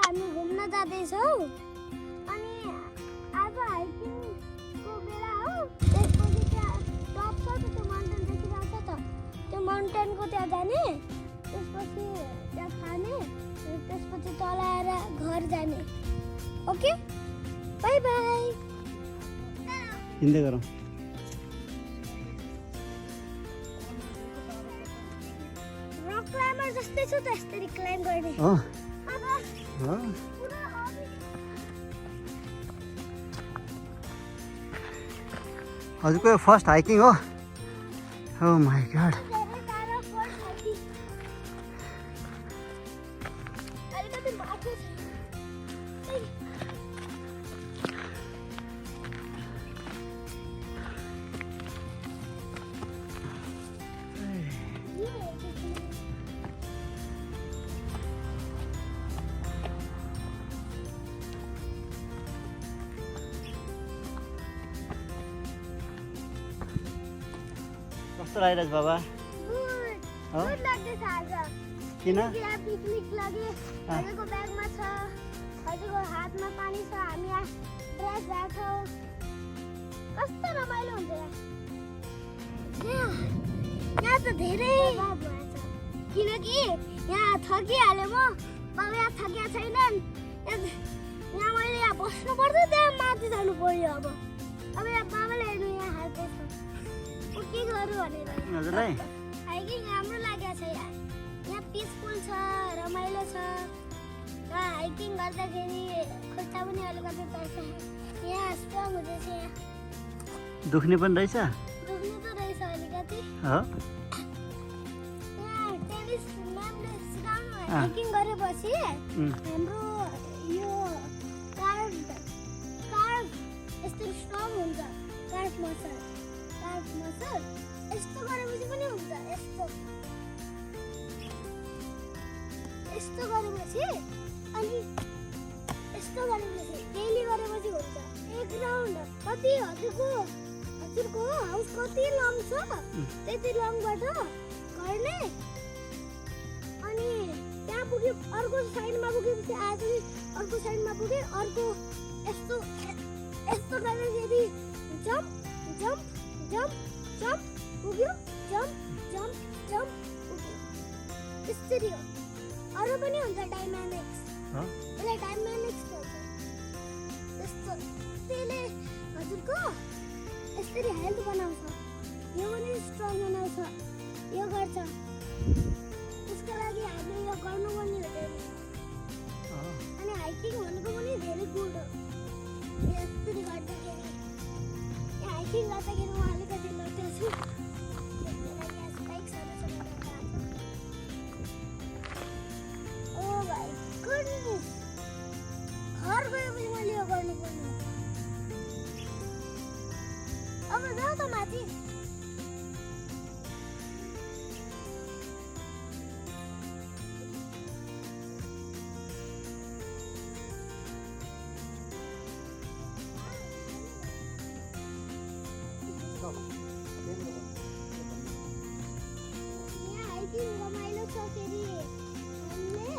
हामी घुम्न जाँदैछौँ अनि आज हाइकिङको बेला हो। त्यसपछि त्यहाँ टप छ त्यो माउन्टेन देखिरहेको छ त त्यो माउन्टेनको त्यहाँ जाने त्यसपछि त्यहाँ खाने त्यसपछि तल आएर घर जाने। Okay by by. हिँड्दै गरौँ। रक क्लाइम्बर जस्तै छु त यसरी क्लाइम्ब गर्ने। हजुरको फर्स्ट हाइकिङ हो? Oh my God. कस्तो लागिरहेछ बाबा? गुड लाग्दैछ आज। किन? पिकनिक लागि हजुरको ब्यागमा छ, हजुरको हातमा पानी छ, हामी यहाँ ड्रेस राख्छौँ। कस्तो रमाइलो हुन्छ यहाँ त धेरै किनकि यहाँ थकिहालेँ म। बाबा यहाँ थकिया छैनन्। यहाँ मैले यहाँ बस्नु पर्छ, त्यहाँ माथि जानु पर्यो। अब यहाँ बाबाले हेर्नु यहाँ हाल्दैछ के गरौँ भनेर। हजुरलाई हाइकिङ राम्रो लागेको छ। यहाँ पिसफुल छ, रमाइलो छ। यहाँ हाइकिङ गर्दाखेरि खुट्टा पनि अलिकति तर्छ। यहाँ स्ट्रङ हुँदैछ। यहाँ दुख्ने पनि रहेछ? दुख्ने त रहेछ अलिकति। हो यहाँ टेनिस म्यामले सिकाउनु हाइकिङ गरेपछि हाम्रो यो कार्भ यस्तो स्ट्रङ हुन्छ। कार्भ मसल यस्तो गरेपछि पनि हुन्छ। यस्तो गरेपछि अनि यस्तो गरेपछि डेली गरेपछि हुन्छ। एक राउन्ड कति हजुरको हाउस कति लङ छ त्यति लङबाट गर्ने अनि त्यहाँ पुग्यो। अर्को साइडमा पुगेपछि आज अर्को साइडमा पुगे। अर्को यस्तो यस्तो गरेपछि जम्प जम्प जम्प जम्प पुग्यो। जम्प जम्प जम्प पुग्यो। त्यसरी हो। अरू पनि हुन्छ डाइनामिक्स। यसलाई डाइनामिक्स भन्छ। त्यस्तो त्यसले हजुरको यसरी हेल्थ बनाउँछ। यो पनि स्ट्रङ बनाउँछ। यो गर्छ। त्यसको लागि हामीले यो गर्नुपर्ने हो। अनि हाइकिङ भनेको पनि धेरै गुड हो। यसरी गर्दाखेरि हाइकिङ गर्दाखेरि म अलिकति लट्टेछु। ओ भाइ गुडनेस। घर गएपछि मैले यो गर्नुपर्ने हो। अब जाऊ त माथि। यहाँ हाइकिङ रमाइलो छ। फेरि हामीले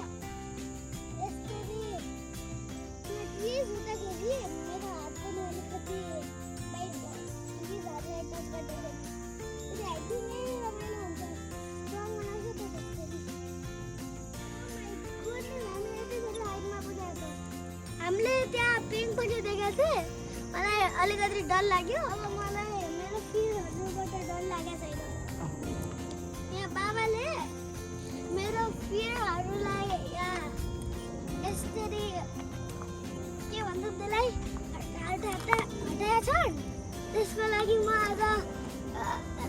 यसरी ट्रिज हुँदाखेरि मेरो हात पनि अलिकति टाइट भयो। ट्रिजहरूलाई टच गर्दाखेरि फेरि हाइकिङ नै रमाइलो हुन्छ। स्ट्रङ बनाउँछ त त्यसरी। हामी यति बेला हाइटमा पुगेको। हामीले त्यहाँ पेङ पनि देखेको थिएँ। मलाई अलिकति डर लाग्यो। अब मलाई मेरो फिरहरूबाट डर लागेको छैन। यहाँ बाबाले मेरो फिरहरूलाई यहाँ यसरी के भन्छ त्यसलाई हटाएका छन्। त्यसको लागि म आज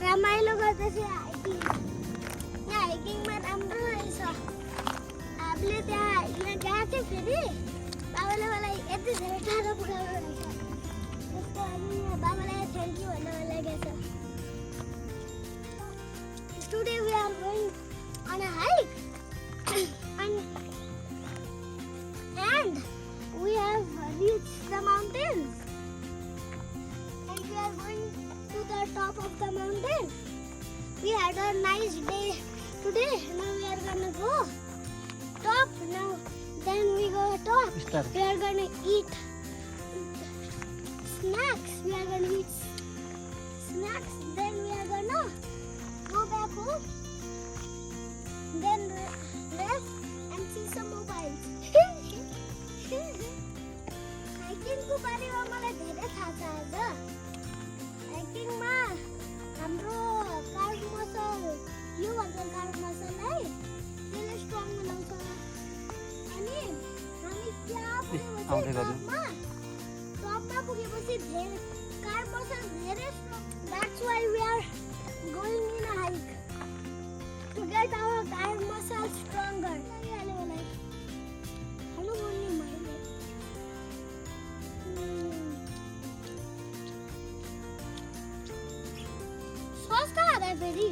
रमाइलो गर्दैछु हाइकिङ। यहाँ हाइकिङमा राम्रो रहेछ। हामीले त्यहाँ यहाँ गएको थियौँ। फेरि बाबाले मलाई यति धेरै टाढो पुऱ्याउनु रहेछ। त्यसको लागि बाबालाई थ्याङ्क यू भन्न मन लागेको छ। Today we are going on a hike and we have reached the mountains and we are going to the top of the mountain. We had a nice day today. Now we are gonna go top now. Then we go top. बिस्तार We are gonna eat snacks. We are gonna eat snacks. Then we are gonna go back home. Then rest and see some mobiles. Hiking को बारेमा मलाई धेरै थाहा छ आज. Hiking मा हाम्रो कार्ब मसल यो भन्छ कार्ब मसललाई त्यसले स्ट्रङ बनाउँछ. अनि हामी त्यहाँ पुगेपछि टपमा पुगेपछि धेरै कार्ब मसल धेरै strong. That's why we are going in a hike to get our carb muscle stronger. Sauce कहाँ आ रहा है फेरि?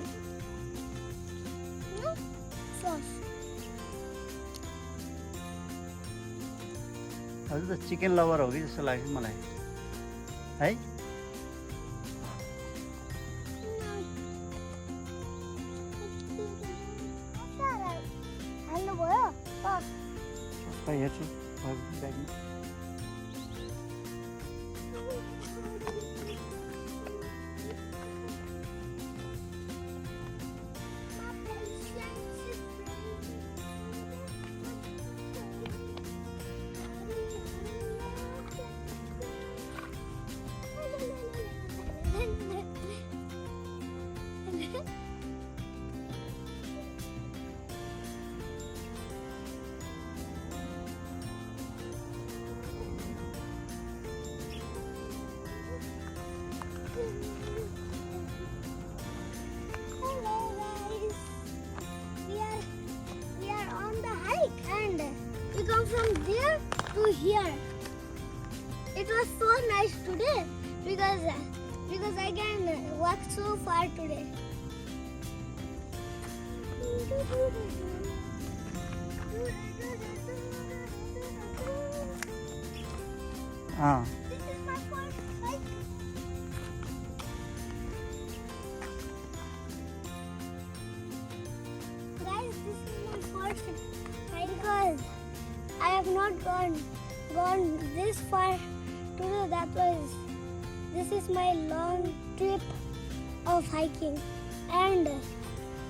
Sauce. हजुर त चिकन लभर हो कि जस्तो लाग्छ मलाई है. हाल्नु भयो? खै हेर्छु ब्यागमा. Hello guys, we are on the hike and we come from there to here. It was so nice today because I can walk so far today. This is my first hike. Guys, this is my first hike because I have not gone this far today. This is my long trip of hiking, and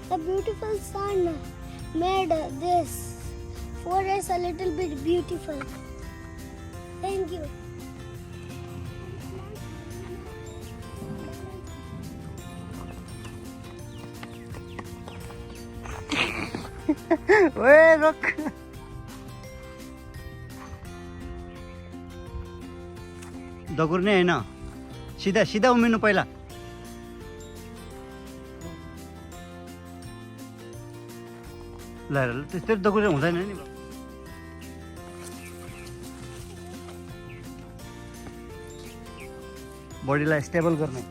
the beautiful sun made this forest a little bit beautiful. Thank you. ओए रोक. दगुर्ने हैन, सिधा सिधा उम्रिनु पहिला. ल त्यस्तै दगुर्ने हुँदैन नि. बडीलाई स्टेबल गर्ने.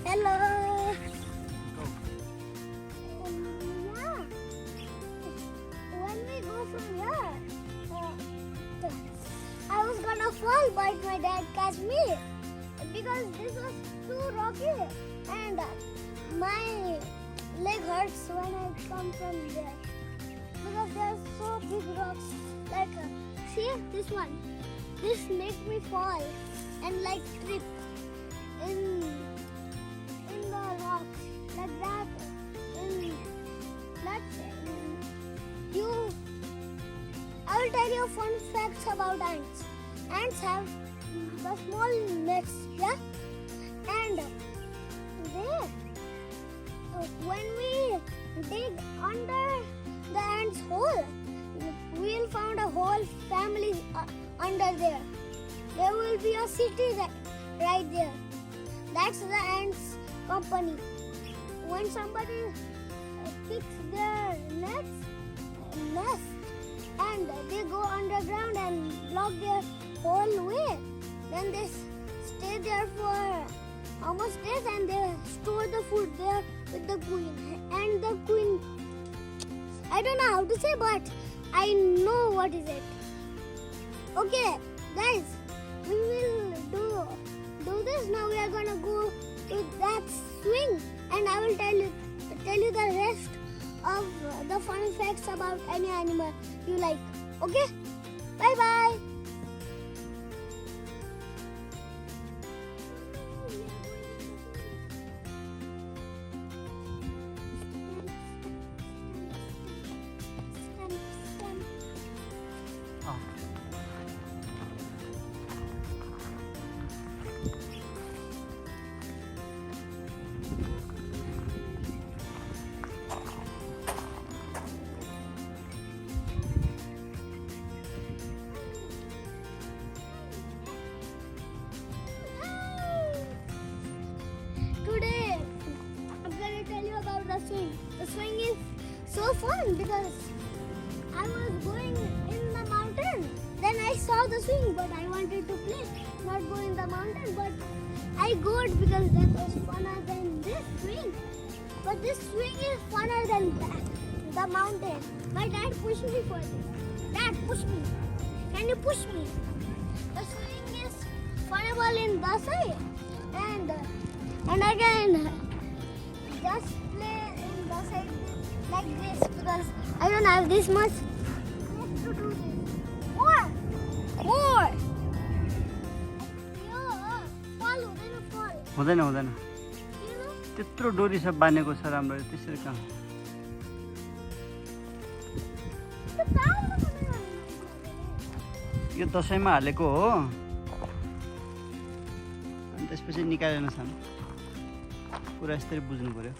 Hello. When we go from here, I was gonna fall, but my dad catch me because this was too rocky and my leg hurts when I come from there because there are so big rocks. Like, see this one. This makes me fall and like trip in the rocks like that. I will tell you fun facts about ants. Ants have the small necks, yeah, and when we dig under the ant's hole, we'll find a whole family under there. there will be a city right there. That's the ants' company. When somebody picks their nest and they go underground and block their whole way, then they stay there for almost days and they store the food there with the queen. And the queen, I don't know how to say, but I know what is it. Okay, guys, we will do this. Now we are gonna go to that swing, and I will tell you the rest of the fun facts about any animal you like. Okay, bye bye. Today, I'm gonna tell you about the swing. The swing is so fun because I was going in the mountain. Then I saw the swing, but I wanted to play, not go in the mountain. But I go it because that was funner than this swing. But this swing is funner than the mountain. My dad pushed me for this. Dad, push me. Can you push me? The swing is funnable in the side, and I can just play in the side like this because I don't have this much space to do this. More. Fall, fall. हुँदैन You know? त्यत्रो डोरी सब बाँधेको छ राम्रो त्यसरी कहाँ The car. यो दसैँमा हालेको हो अनि त्यसपछि निकालेर नछाम पुरा यसरी बुझ्नु पर्यो